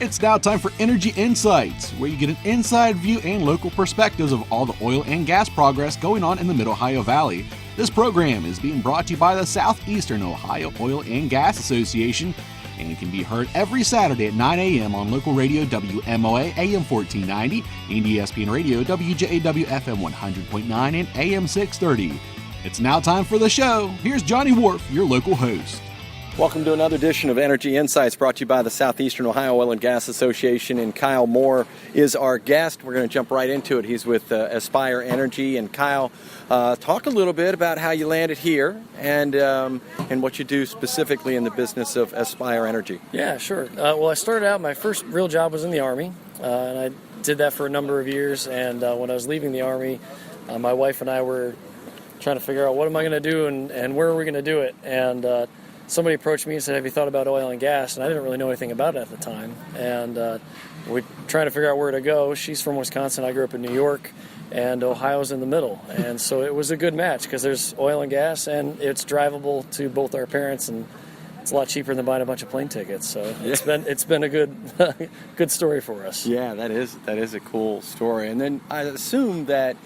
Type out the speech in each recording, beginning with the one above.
It's now time for Energy Insights, where you get an inside view and local perspectives of all the oil and gas progress going on in the Mid-Ohio Valley. This program is being brought to you by the Southeastern Ohio Oil and Gas Association, and it can be heard every Saturday at 9 a.m. on local radio WMOA AM 1490 and ESPN radio WJAW FM 100.9 and AM 630. It's now time for the show. Here's Johnny Wharf, your local host. Welcome to another edition of Energy Insights, brought to you by the Southeastern Ohio Oil and Gas Association, and Kyle Moore is our guest. We're going to jump right into it. He's with Aspire Energy. And Kyle, talk a little bit about how you landed here and what you do specifically in the business of Aspire Energy. Yeah, sure. Well, I started out, my first real job was in the Army, and I did that for a number of years. And when I was leaving the Army, my wife and I were trying to figure out what am I going to do and where are we going to do it. And somebody approached me and said, have you thought about oil and gas? And I didn't really know anything about it at the time. And we're trying to figure out where to go. She's from Wisconsin. I grew up in New York, and Ohio's in the middle. And so it was a good match because there's oil and gas, and it's drivable to both our parents, and it's a lot cheaper than buying a bunch of plane tickets. So it's been a good good story for us. Yeah, that is a cool story. And then I assume that,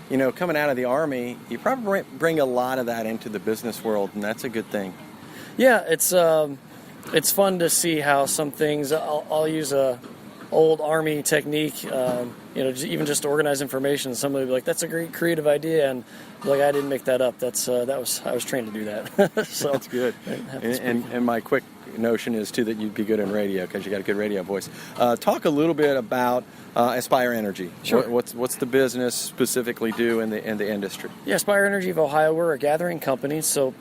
coming out of the Army, you probably bring a lot of that into the business world, and that's a good thing. Yeah, it's fun to see how some things. I'll use a old Army technique, even just to organize information. Somebody will be like, "That's a great creative idea," and like, I didn't make that up. I was trained to do that. So that's good. And my quick notion is too that you'd be good in radio because you got a good radio voice. Talk a little bit about Aspire Energy. Sure. What's the business specifically do in the industry? Yeah, Aspire Energy of Ohio, we're a gathering company. So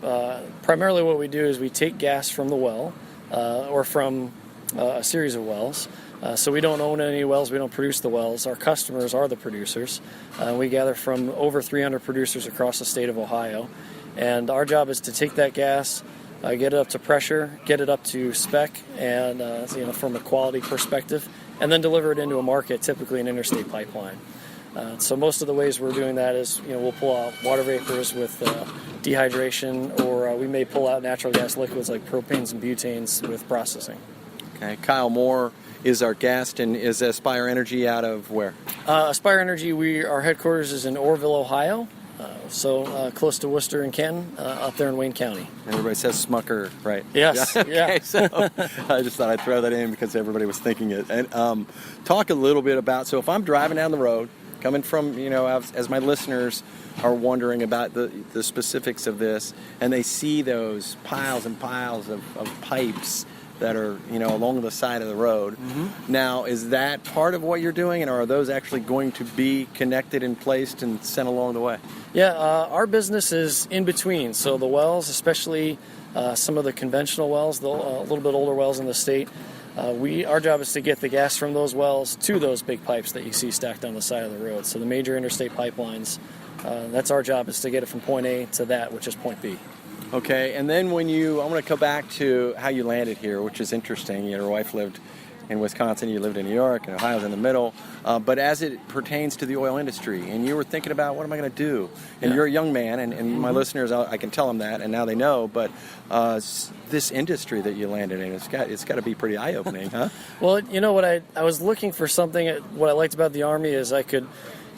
primarily what we do is we take gas from the well or from a series of wells. So we don't own any wells. We don't produce the wells. Our customers are the producers. We gather from over 300 producers across the state of Ohio. And our job is to take that gas, get it up to pressure, get it up to spec, and from a quality perspective, and then deliver it into a market, typically an interstate pipeline. So most of the ways we're doing that is, we'll pull out water vapors with dehydration, or we may pull out natural gas liquids like propanes and butanes with processing. Okay, Kyle Moore is our guest, and is Aspire Energy out of where? Aspire Energy, our headquarters is in Orrville, Ohio. So close to Worcester and Canton, up there in Wayne County. Everybody says Smucker, right? Yes. Yeah. Okay, so I just thought I'd throw that in because everybody was thinking it. And talk a little bit about, so if I'm driving down the road, coming from, as my listeners are wondering about the specifics of this, and they see those piles and piles of pipes that are, along the side of the road. Mm-hmm. Now, is that part of what you're doing, and are those actually going to be connected and placed and sent along the way? Yeah, our business is in between. So the wells, especially some of the conventional wells, a little bit older wells in the state, our job is to get the gas from those wells to those big pipes that you see stacked on the side of the road. So the major interstate pipelines, that's our job, is to get it from point A to that, which is point B. Okay, and then I want to go back to how you landed here, which is interesting. Your wife lived in Wisconsin, you lived in New York, and Ohio's in the middle. But as it pertains to the oil industry, and you were thinking about, what am I going to do? And you're a young man, and my listeners, I can tell them that, and now they know. But this industry that you landed in, it's got to be pretty eye-opening, huh? Well, what I was looking for something. What I liked about the Army is I could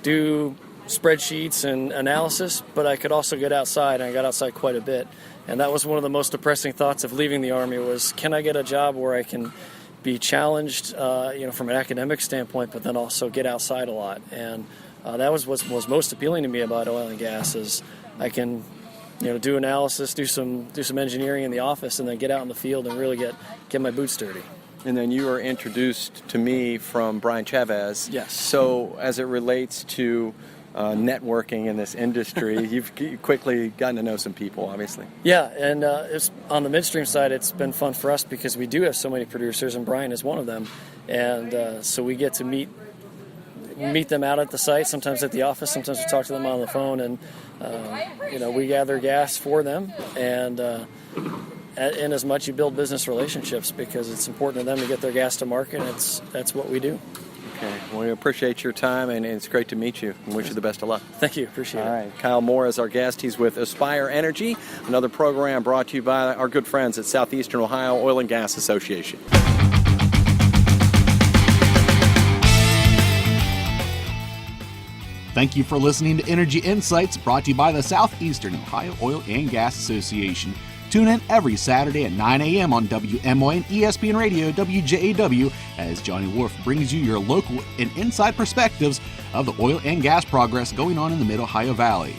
do spreadsheets and analysis, but I could also get outside, and I got outside quite a bit. And that was one of the most depressing thoughts of leaving the Army was, can I get a job where I can be challenged, from an academic standpoint, but then also get outside a lot. And that was what was most appealing to me about oil and gas is I can, do analysis, do some engineering in the office, and then get out in the field and really get my boots dirty. And then you were introduced to me from Brian Chavez. Yes. So as it relates to networking in this industry, you've quickly gotten to know some people, obviously. Yeah, and it's on the midstream side, it's been fun for us because we do have so many producers, and Brian is one of them. And so we get to meet them out at the site, sometimes at the office, sometimes we talk to them on the phone, and we gather gas for them. And in as much you build business relationships because it's important to them to get their gas to market. That's what we do. Okay. Well, we appreciate your time, and it's great to meet you, and wish you the best of luck. Thank you. Appreciate it. All right. Kyle Moore is our guest. He's with Aspire Energy, another program brought to you by our good friends at Southeastern Ohio Oil and Gas Association. Thank you for listening to Energy Insights, brought to you by the Southeastern Ohio Oil and Gas Association. Tune in every Saturday at 9 a.m. on WMOA and ESPN Radio WJAW as Johnny Wolf brings you your local and inside perspectives of the oil and gas progress going on in the Mid-Ohio Valley.